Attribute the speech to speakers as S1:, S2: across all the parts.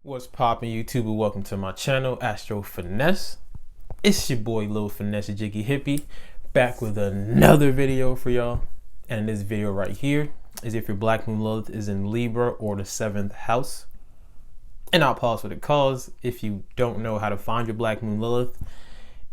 S1: What's poppin' YouTube and welcome to my channel, Astro Finesse. It's your boy Lil Finesse Jiggy Hippie, back with another video for y'all. And this video right here is if your Black Moon Lilith is in Libra or the 7th house. And I'll pause for the cause if you don't know how to find your Black Moon Lilith.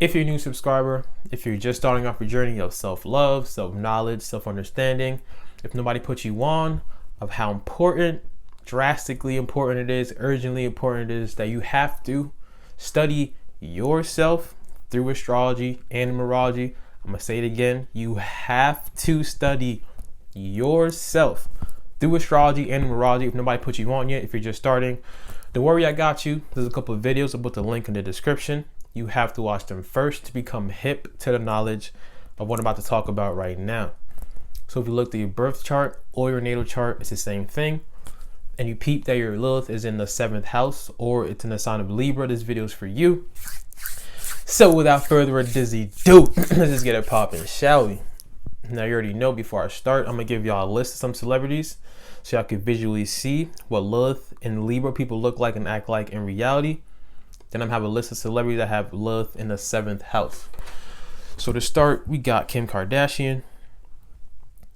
S1: If you're a new subscriber, if you're just starting off your journey of self-love, self-knowledge, self-understanding, if nobody put you on of how important, drastically important it is, urgently important it is that you have to study yourself through astrology and numerology. I'm gonna say it again, you have to study yourself through astrology and numerology. If nobody put you on yet, if you're just starting, don't worry, I got you. There's a couple of videos, I'll put the link in the description. You have to watch them first to become hip to the knowledge of what I'm about to talk about right now. So if you look at your birth chart or your natal chart, it's the same thing. And you peep that your Lilith is in the 7th house or it's in the sign of Libra, this video is for you. So without further ado, let's just get it popping, shall we? Now you already know, before I start, I'm gonna give y'all a list of some celebrities so y'all can visually see what Lilith in Libra people look like and act like in reality. Then I'm gonna have a list of celebrities that have Lilith in the 7th house. So to start, we got Kim Kardashian,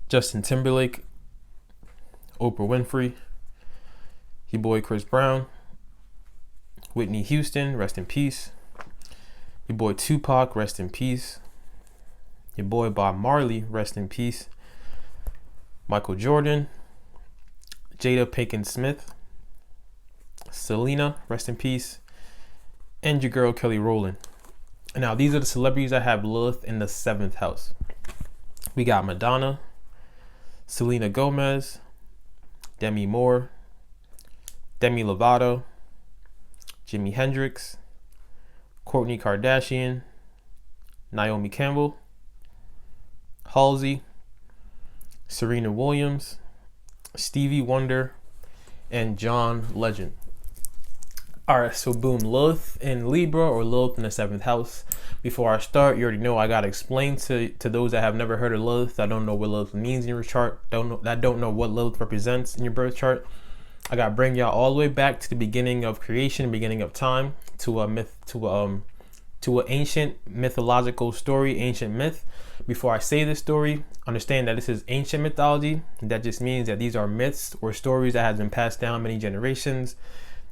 S1: Justin Timberlake, Oprah Winfrey, your boy Chris Brown, Whitney Houston, rest in peace. Your boy Tupac, rest in peace. Your boy Bob Marley, rest in peace. Michael Jordan, Jada Pinkett Smith, Selena, rest in peace. And your girl Kelly Rowland. Now these are the celebrities that have Lilith in the 7th house. We got Madonna, Selena Gomez, Demi Moore, Demi Lovato, Jimi Hendrix, Kourtney Kardashian, Naomi Campbell, Halsey, Serena Williams, Stevie Wonder, and John Legend. Alright, so boom, Lilith in Libra or Lilith in the 7th house. Before I start, you already know I gotta explain to those that have never heard of Lilith, that don't know what Lilith means in your chart, that don't know what Lilith represents in your birth chart. I gotta bring y'all all the way back to the beginning of creation, beginning of time, to a myth, to an ancient mythological story, ancient myth. Before I say this story, understand that this is ancient mythology. That just means that these are myths or stories that has been passed down many generations.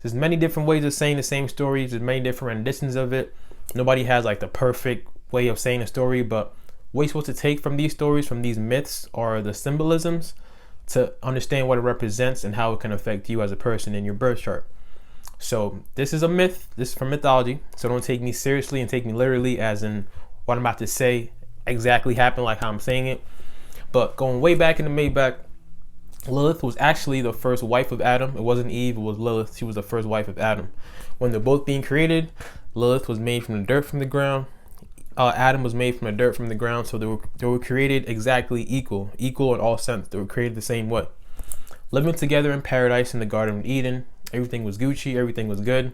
S1: There's many different ways of saying the same story. There's many different renditions of it. Nobody has like the perfect way of saying a story, but what you're supposed to take from these stories, from these myths, are the symbolisms to understand what it represents and how it can affect you as a person in your birth chart. So this is a myth. This is from mythology. So don't take me seriously and take me literally as in what I'm about to say exactly happened like how I'm saying it. But going way back in the Maybach, Lilith was actually the first wife of Adam. It wasn't Eve, it was Lilith. She was the first wife of Adam. When they're both being created, Lilith was made from the dirt from the ground. Adam was made from the dirt from the ground, so they were created exactly equal in all sense. They were created the same way. Living together in paradise in the Garden of Eden, everything was Gucci, everything was good.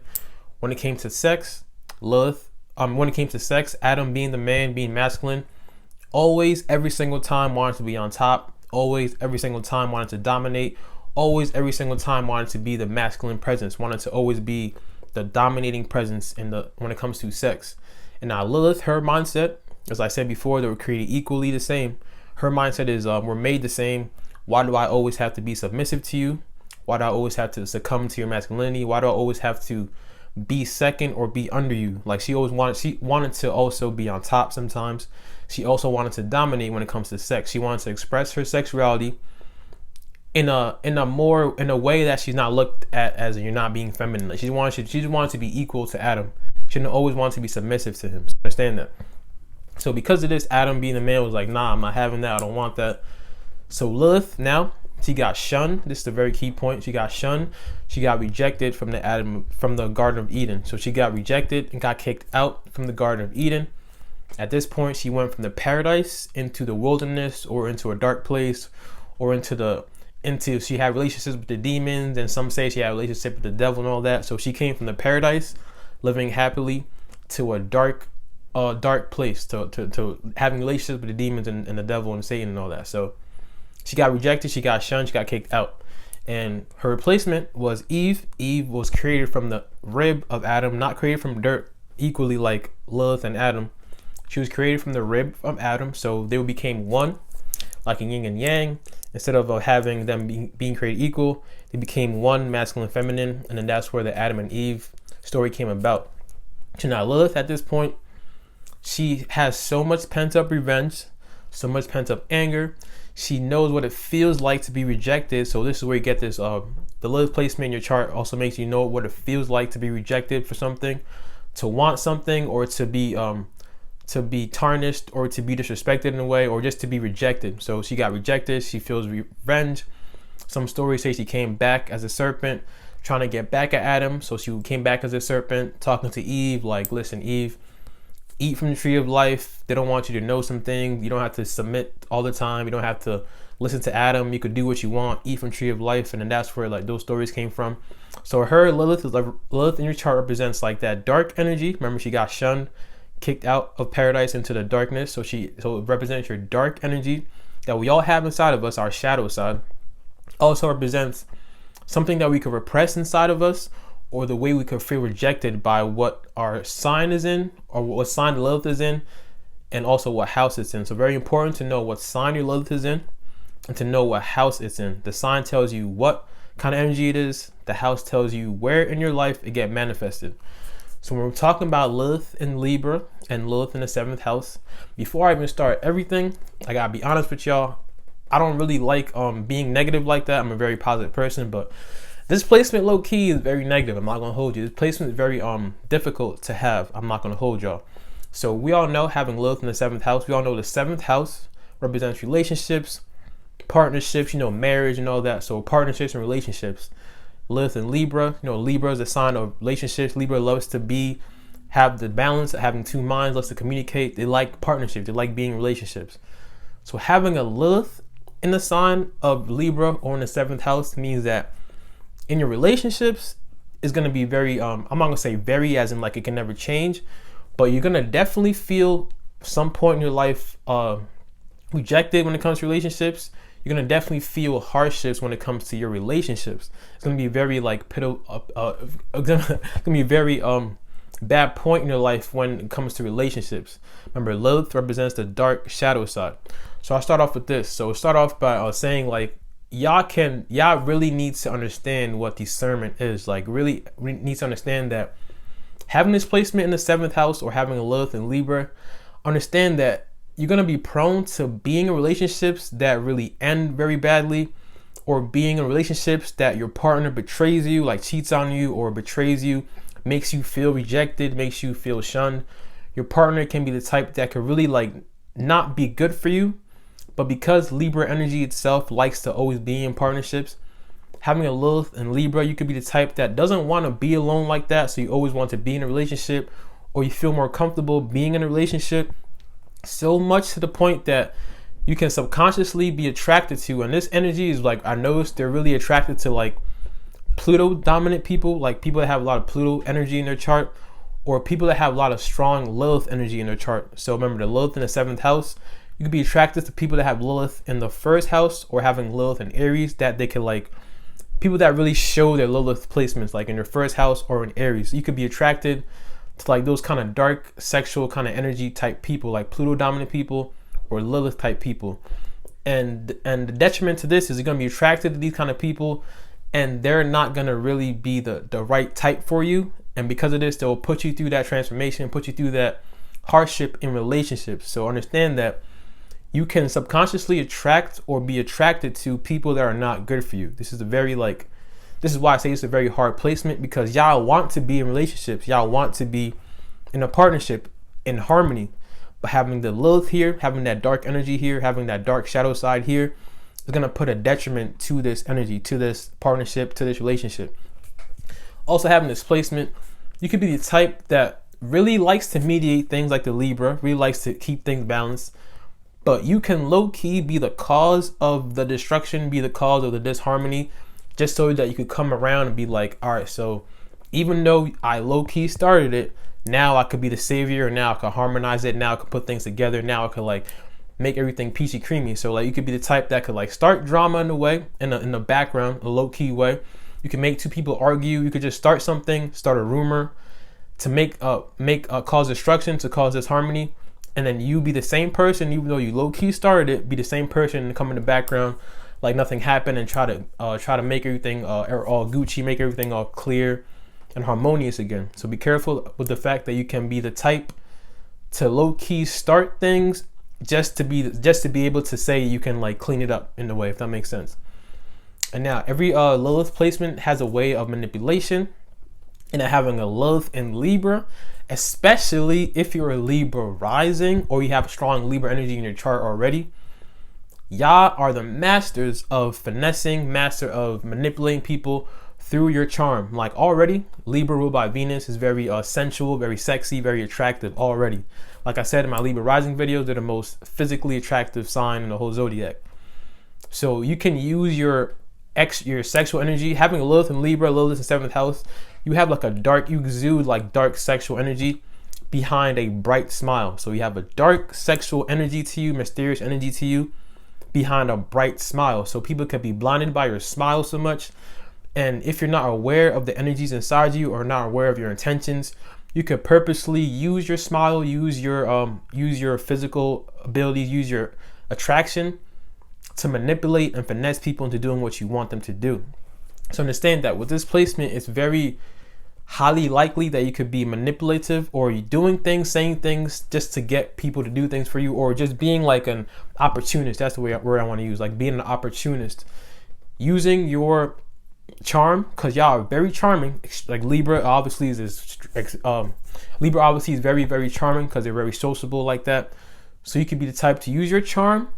S1: When it came to sex, Adam being the man, being masculine, always every single time wanted to be on top, always every single time wanted to dominate, always every single time wanted to be the masculine presence, wanted to always be the dominating presence when it comes to sex. And now Lilith, her mindset, as I said before, they were created equally the same. Her mindset is we're made the same. Why do I always have to be submissive to you? Why do I always have to succumb to your masculinity? Why do I always have to be second or be under you? Like she wanted to also be on top sometimes. She also wanted to dominate when it comes to sex. She wanted to express her sexuality in a way that she's not looked at as you're not being feminine. Like she just wanted to be equal to Adam. She didn't always want to be submissive to him. So understand that. So because of this, Adam being the man was like, nah, I'm not having that. I don't want that. So Lilith now, she got shunned. This is the very key point. She got shunned. She got rejected from the Garden of Eden. So she got rejected and got kicked out from the Garden of Eden. At this point, she went from the paradise into the wilderness or into a dark place or she had relationships with the demons, and some say she had a relationship with the devil and all that. So she came from the paradise, living happily, to a dark place, to having relationships with the demons and the devil and Satan and all that. So she got rejected, she got shunned, she got kicked out. And her replacement was Eve. Eve was created from the rib of Adam, not created from dirt equally like Lilith and Adam. She was created from the rib of Adam, so they became one, like a yin and yang. Instead of having them being created equal, they became one, masculine and feminine, and then that's where the Adam and Eve story came about. So now Lilith at this point, she has so much pent-up revenge, so much pent-up anger. She knows what it feels like to be rejected. So this is where you get this, the Lilith placement in your chart also makes you know what it feels like to be rejected for something, to want something, or to be tarnished, or to be disrespected in a way, or just to be rejected. So she got rejected, she feels revenge. Some stories say she came back as a serpent, trying to get back at Adam. So she came back as a serpent, talking to Eve, like, listen, Eve, eat from the tree of life. They don't want you to know something. You don't have to submit all the time. You don't have to listen to Adam. You could do what you want, eat from tree of life. And then that's where like those stories came from. So her Lilith in your chart represents like that dark energy. Remember, she got shunned, kicked out of paradise into the darkness. So it represents your dark energy that we all have inside of us, our shadow side. Also represents something that we could repress inside of us, or the way we could feel rejected by what our sign is in, or what sign Lilith is in, and also what house it's in. So very important to know what sign your Lilith is in, and to know what house it's in. The sign tells you what kind of energy it is. The house tells you where in your life it get manifested. So when we're talking about Lilith in Libra and Lilith in the 7th house, before I even start everything, I gotta be honest with y'all. I don't really like being negative like that. I'm a very positive person, but this placement low key is very negative. I'm not gonna hold you. This placement is very difficult to have. I'm not gonna hold y'all. So we all know, having Lilith in the 7th house, we all know the 7th house represents relationships, partnerships, marriage and all that. So partnerships and relationships. Lilith in Libra, Libra is a sign of relationships. Libra loves to have the balance of having two minds, loves to communicate. They like partnerships. They like being in relationships. So having a Lilith in the sign of Libra or in the 7th house means that in your relationships is going to be very, I'm not going to say very as in like it can never change, but you're going to definitely feel some point in your life rejected when it comes to relationships. You're going to definitely feel hardships when it comes to your relationships. It's going to be very like, going to be very bad point in your life when it comes to relationships. Remember, Lilith represents the dark shadow side. So I'll start off with this. So start off by saying like, y'all really need to understand what discernment is. Like, really need to understand that having this placement in the 7th house, or having a Lilith in Libra, understand that you're going to be prone to being in relationships that really end very badly, or being in relationships that your partner betrays you, like cheats on you or betrays you, makes you feel rejected, makes you feel shunned. Your partner can be the type that could really like not be good for you. But because Libra energy itself likes to always be in partnerships, having a Lilith in Libra, you could be the type that doesn't want to be alone like that. So you always want to be in a relationship, or you feel more comfortable being in a relationship, so much to the point that you can subconsciously be attracted to. And this energy is like, I noticed they're really attracted to like Pluto dominant people, like people that have a lot of Pluto energy in their chart, or people that have a lot of strong Lilith energy in their chart. So remember, the Lilith in the 7th house, you could be attracted to people that have Lilith in the 1st house, or having Lilith in Aries, that they could like people that really show their Lilith placements, like in their 1st house or in Aries. You could be attracted to like those kind of dark sexual kind of energy type people, like Pluto dominant people or Lilith type people. And the detriment to this is you're going to be attracted to these kind of people, and they're not going to really be the right type for you. And because of this, they'll put you through that transformation, put you through that hardship in relationships. So understand that you can subconsciously attract or be attracted to people that are not good for you. This is why I say it's a very hard placement, because y'all want to be in relationships. Y'all want to be in a partnership, in harmony. But having the Lilith here, having that dark energy here, having that dark shadow side here, is going to put a detriment to this energy, to this partnership, to this relationship. Also, having this placement, you could be the type that really likes to mediate things, like the Libra, really likes to keep things balanced. But you can low-key be the cause of the destruction, be the cause of the disharmony, just so that you could come around and be like, all right, so even though I low-key started it, now I could be the savior, and now I could harmonize it, now I could put things together, now I could like make everything peachy creamy. So like you could be the type that could like start drama in a way, in the background, a low key way. You can make two people argue. You could just start something, start a rumor to cause destruction, to cause disharmony, and then you be the same person, even though you low key started it, be the same person and come in the background like nothing happened and try to make everything all Gucci, make everything all clear and harmonious again. So be careful with the fact that you can be the type to low key start things just to be able to say you can like clean it up in a way, if that makes sense. And now every Lilith placement has a way of manipulation, and having a Lilith in Libra, especially if you're a Libra rising or you have strong Libra energy in your chart already, y'all are the masters of finessing, master of manipulating people through your charm. Like already, Libra ruled by Venus is very sensual, very sexy, very attractive already. Like I said in my Libra rising videos, they're the most physically attractive sign in the whole zodiac. So you can use your sexual energy. Having a Lilith in Libra, Lilith in 7th house, you have like you exude like dark sexual energy behind a bright smile. So you have a dark sexual energy to you, mysterious energy to you behind a bright smile. So people can be blinded by your smile so much. And if you're not aware of the energies inside you or not aware of your intentions, you could purposely use your smile, use your physical abilities, use your attraction to manipulate and finesse people into doing what you want them to do. So understand that with this placement, it's very highly likely that you could be manipulative, or you're doing things, saying things just to get people to do things for you, or just being like an opportunist. That's the word I want to use, like being an opportunist, using your charm, because y'all are very charming. Like Libra obviously is very, very charming because they're very sociable like that. So you could be the type to use your charm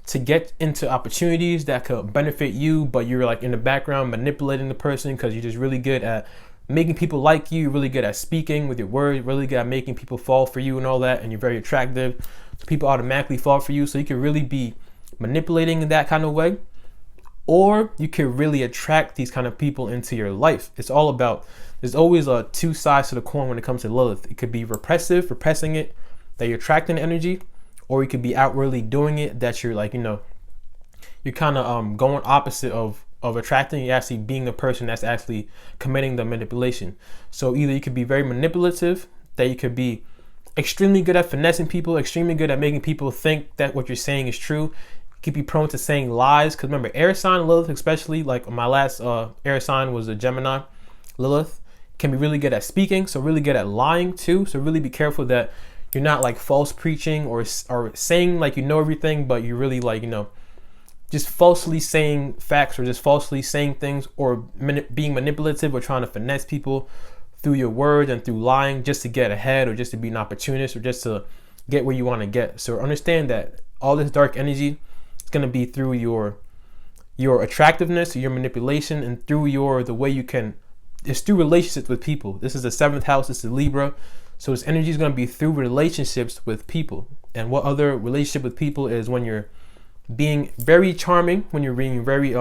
S1: to get into opportunities that could benefit you, but you're like in the background manipulating the person because you're just really good at making people like you. You're really good at speaking with your words, really good at making people fall for you and all that, and you're very attractive, so people automatically fall for you. So you could really be manipulating in that kind of way, or you could really attract these kind of people into your life. It's all about, there's always two sides to the coin when it comes to Lilith. It could be repressing it, that you're attracting energy, or you could be outwardly doing it, that you're like, you're kind of going opposite of attracting. You're actually being the person that's actually committing the manipulation. So either you could be very manipulative, that you could be extremely good at finessing people, extremely good at making people think that what you're saying is true. You could be prone to saying lies, because remember, air sign Lilith, especially like my last air sign was a Gemini Lilith, can be really good at speaking, so really good at lying too. So really be careful that you're not like false preaching or saying like you know everything, but you're really like, just falsely saying facts, or just falsely saying things, or being manipulative, or trying to finesse people through your words and through lying just to get ahead, or just to be an opportunist, or just to get where you want to get. So understand that all this dark energy is going to be through your attractiveness, your manipulation, and through the way you can, it's through relationships with people. This is the 7th house, this is Libra. So this energy is going to be through relationships with people. And what other relationship with people is when you're being very charming, when you're being very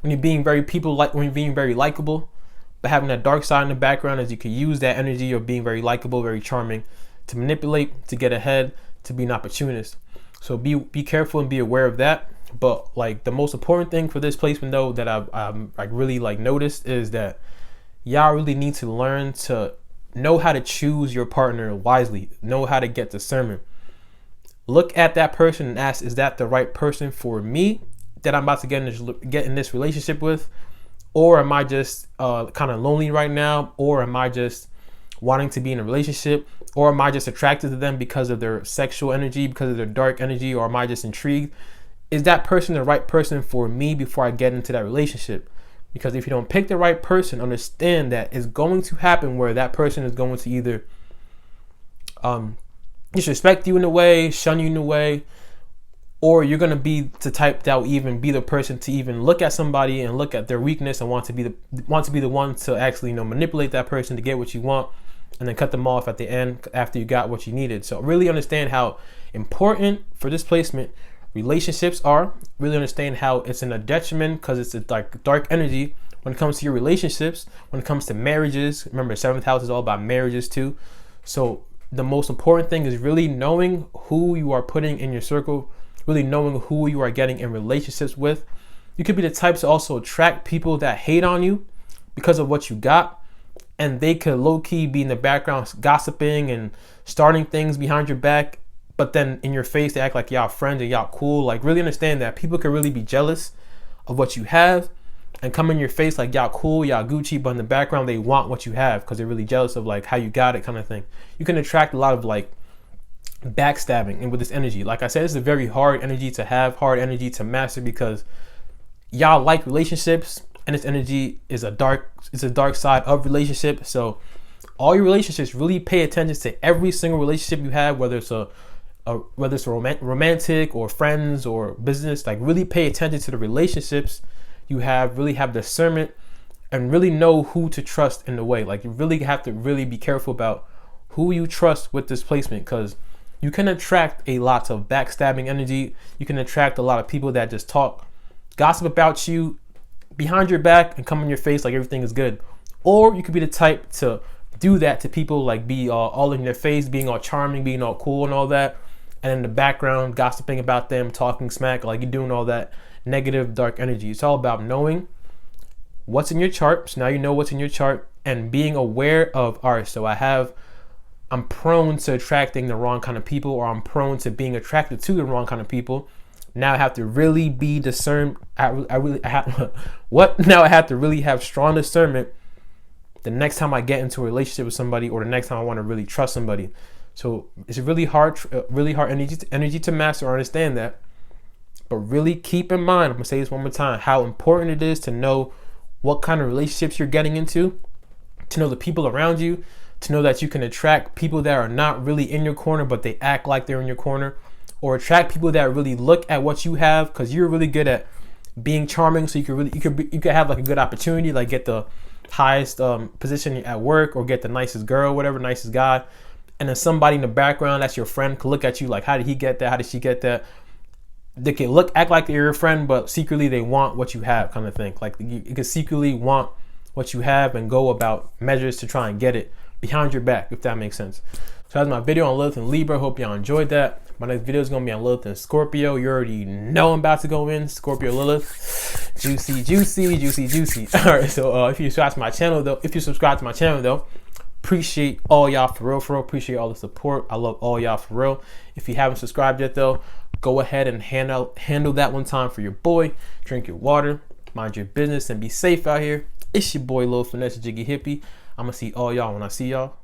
S1: very likable, but having that dark side in the background, as you can use that energy of being very likable, very charming, to manipulate, to get ahead, to be an opportunist. So be careful and be aware of that. But like the most important thing for this placement though that I've like really like noticed is that y'all really need to learn to know how to choose your partner wisely, know how to get discernment. Look at that person and ask, is that the right person for me that I'm about to get in this relationship with? Or am I just kind of lonely right now? Or am I just wanting to be in a relationship? Or am I just attracted to them because of their sexual energy, because of their dark energy? Or am I just intrigued? Is that person the right person for me before I get into that relationship? Because if you don't pick the right person, understand that it's going to happen where that person is going to either disrespect you in a way, shun you in a way, or you're going to be the type that will even be the person to even look at somebody and look at their weakness and want to be the one to actually manipulate that person to get what you want, and then cut them off at the end after you got what you needed. So really understand how important for this placement relationships are. Really understand how it's in a detriment, because it's a dark energy when it comes to your relationships, when it comes to marriages. Remember, 7th house is all about marriages too. So the most important thing is really knowing who you are putting in your circle, really knowing who you are getting in relationships with. You could be the type to also attract people that hate on you because of what you got, and they could low-key be in the background gossiping and starting things behind your back, but then in your face they act like y'all friends and y'all cool. Like, really understand that people could really be jealous of what you have and come in your face like y'all cool, y'all Gucci, but in the background they want what you have because they're really jealous of like how you got it, kind of thing. You can attract a lot of like backstabbing and with this energy. Like I said, it's a very hard energy to have, hard energy to master, because y'all like relationships, and this energy is a dark side of relationship. So all your relationships, really pay attention to every single relationship you have, whether it's a romantic or friends or business. Like, really pay attention to the relationships you have, really have discernment, and really know who to trust in the way. Like, you really have to really be careful about who you trust with this placement, because you can attract a lot of backstabbing energy. You can attract a lot of people that just talk gossip about you behind your back and come in your face like everything is good. Or you could be the type to do that to people, like be all in their face, being all charming, being all cool and all that, and in the background gossiping about them, talking smack, like you're doing all that negative dark energy. It's all about knowing what's in your chart. So now you know what's in your chart, and being aware of, all right, so I'm prone to attracting the wrong kind of people, or I'm prone to being attracted to the wrong kind of people. Now I have to really be discerned. Now I have to really have strong discernment the next time I get into a relationship with somebody, or the next time I want to really trust somebody. So it's a really hard energy to master or understand that. But really keep in mind, I'm gonna say this one more time, how important it is to know what kind of relationships you're getting into, to know the people around you, to know that you can attract people that are not really in your corner, but they act like they're in your corner, or attract people that really look at what you have, because you're really good at being charming. So you could have like a good opportunity, like get the highest position at work, or get the nicest girl, whatever, nicest guy, and then somebody in the background that's your friend could look at you like, how did he get that? How did she get that? They can act like they're your friend, but secretly they want what you have, kind of thing. Like, you can secretly want what you have and go about measures to try and get it behind your back, if that makes sense. So that's my video on Lilith in Libra. Hope y'all enjoyed that. My next video is going to be on Lilith in Scorpio. You already know I'm about to go in. Scorpio Lilith. Juicy, juicy, juicy, juicy. All right, so if you subscribe to my channel, though, appreciate all y'all for real. Appreciate all the support. I love all y'all for real. If you haven't subscribed yet, though, go ahead and handle that one time for your boy. Drink your water, mind your business, and be safe out here. It's your boy Lil Finesse, Jiggy Hippie. I'm going to see all y'all when I see y'all.